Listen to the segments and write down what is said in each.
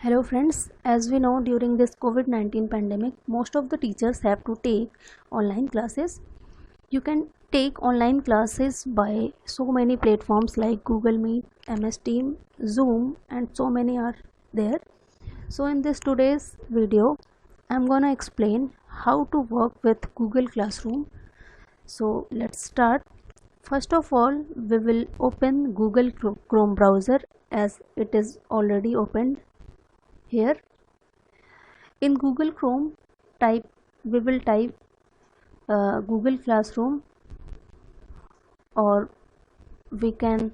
Hello friends, as we know during this COVID-19 pandemic, most of the teachers have to take online classes. You can take online classes by so many platforms like Google Meet, MS Team, Zoom and so many are there. So in this today's video, I'm gonna explain how to work with Google Classroom. So let's start. First of all, we will open Google Chrome browser as it is already opened here. In Google Chrome, type we will type Google Classroom, or we can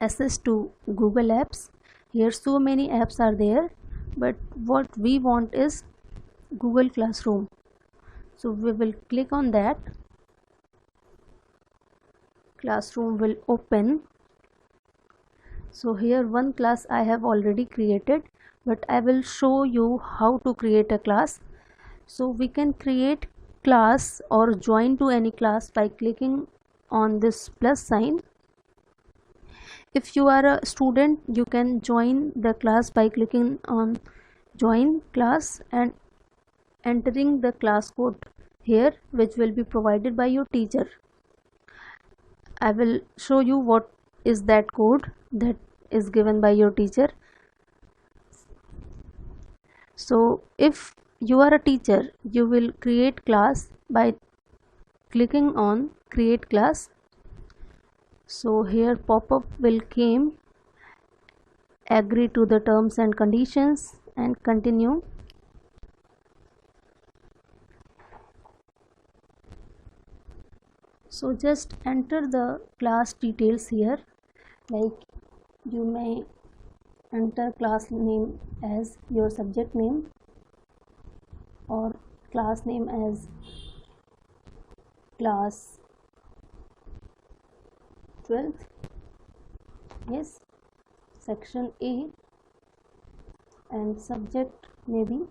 access to Google Apps. Here so many apps are there, but what we want is Google Classroom. So we will click on that. Classroom will open. So here one class I have already created, but I will show you how to create a class. So we can create class or join to any class by clicking on this plus sign. If you are a student, you can join the class by clicking on join class and entering the class code here, which will be provided by your teacher. I will show you what is that code that is given by your teacher. So if you are a teacher, you will create class by clicking on create class. So here pop-up will came, agree to the terms and conditions and continue. So just enter the class details here, like you may enter class name as your subject name or class name as class 12th, yes, section A, and subject may be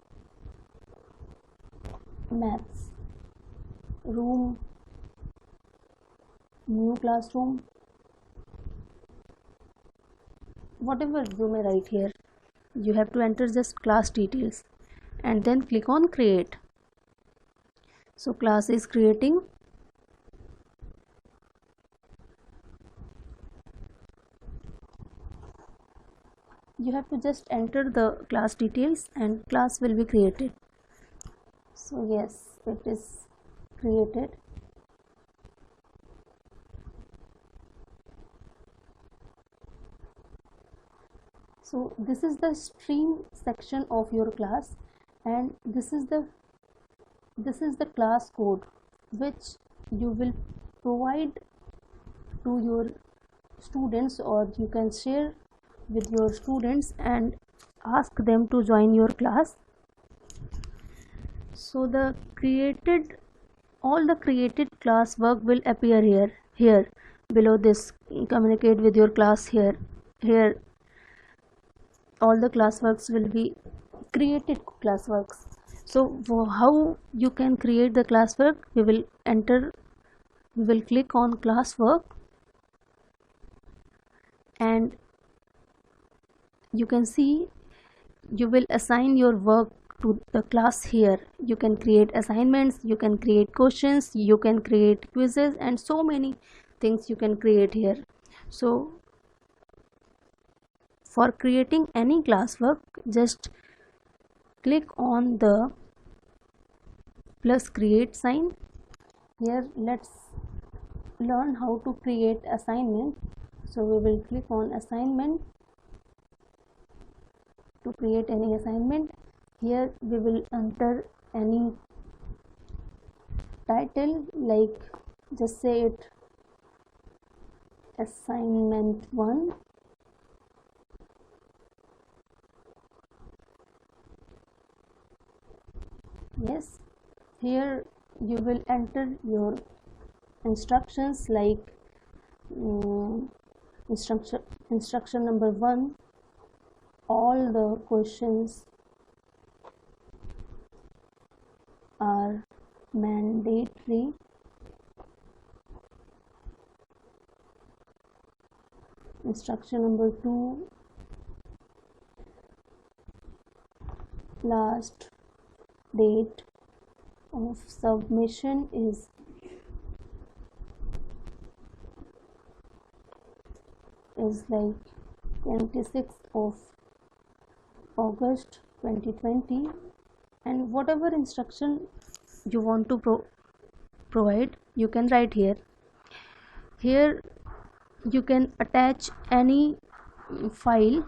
maths, room, new classroom, whatever you may write here. You have to enter just class details and then click on create. So class is creating. You have to just enter the class details and class will be created. So yes, it is created. So this is the stream section of your class, and this is the class code which you will provide to your students, or you can share with your students and ask them to join your class. So all the created class work will appear here below this. Communicate with your class here all the classworks will be created classworks. So how you can create the classwork, we will click on classwork and you can see you will assign your work to the class here. You can create assignments, you can create questions, you can create quizzes and so many things you can create here. So for creating any classwork, just click on the plus create sign. Here let's learn how to create assignment. So we will click on assignment to create any assignment. Here we will enter any title, like just say it assignment 1. Yes, here you will enter your instructions, like instruction number 1, all the questions are mandatory. Instruction number 2, last date of submission is like 26th of August 2020, and whatever instruction you want to provide, you can write here. You can attach any file,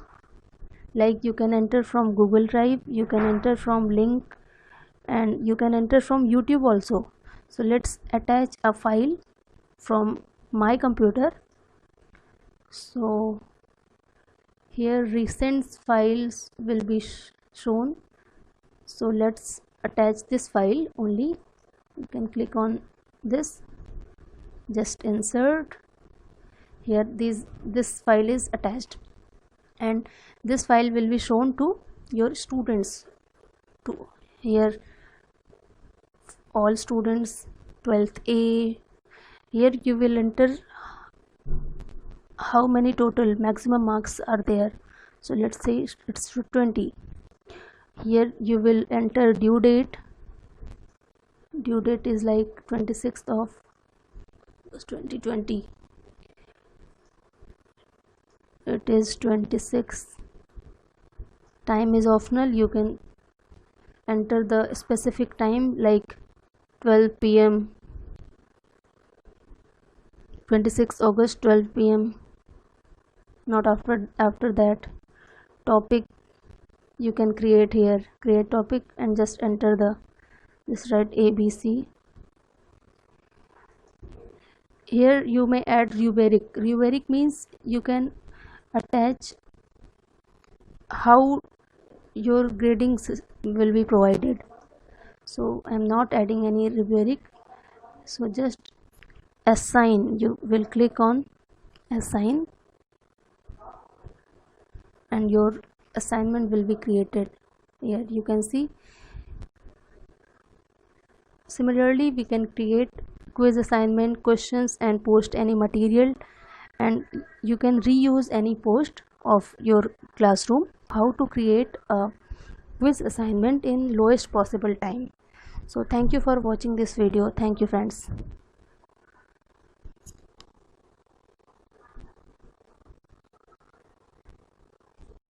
like you can enter from Google Drive, you can enter from link, and you can enter from YouTube also. So let's attach a file from my computer. So here recent files will be shown. So let's attach this file only. You can click on this, just insert here. This file is attached, and this file will be shown to your students. To here, all students 12th A. Here you will enter how many total maximum marks are there. So let's say it's 20. Here you will enter due date. Due date is like 26th of 2020. It is 26. Time is optional. You can enter the specific time like 12 p.m. 26 August 12 p.m. not after that. Topic you can create here, create topic, and just enter this write ABC. Here you may add rubric. Rubric means you can attach how your grading will be provided. So I am not adding any rubric. So just assign, you will click on assign, and your assignment will be created. Here you can see. Similarly, we can create quiz assignment, questions, and post any material, and you can reuse any post of your classroom. How to create a quiz assignment in lowest possible time. So thank you for watching this video. Thank you, friends.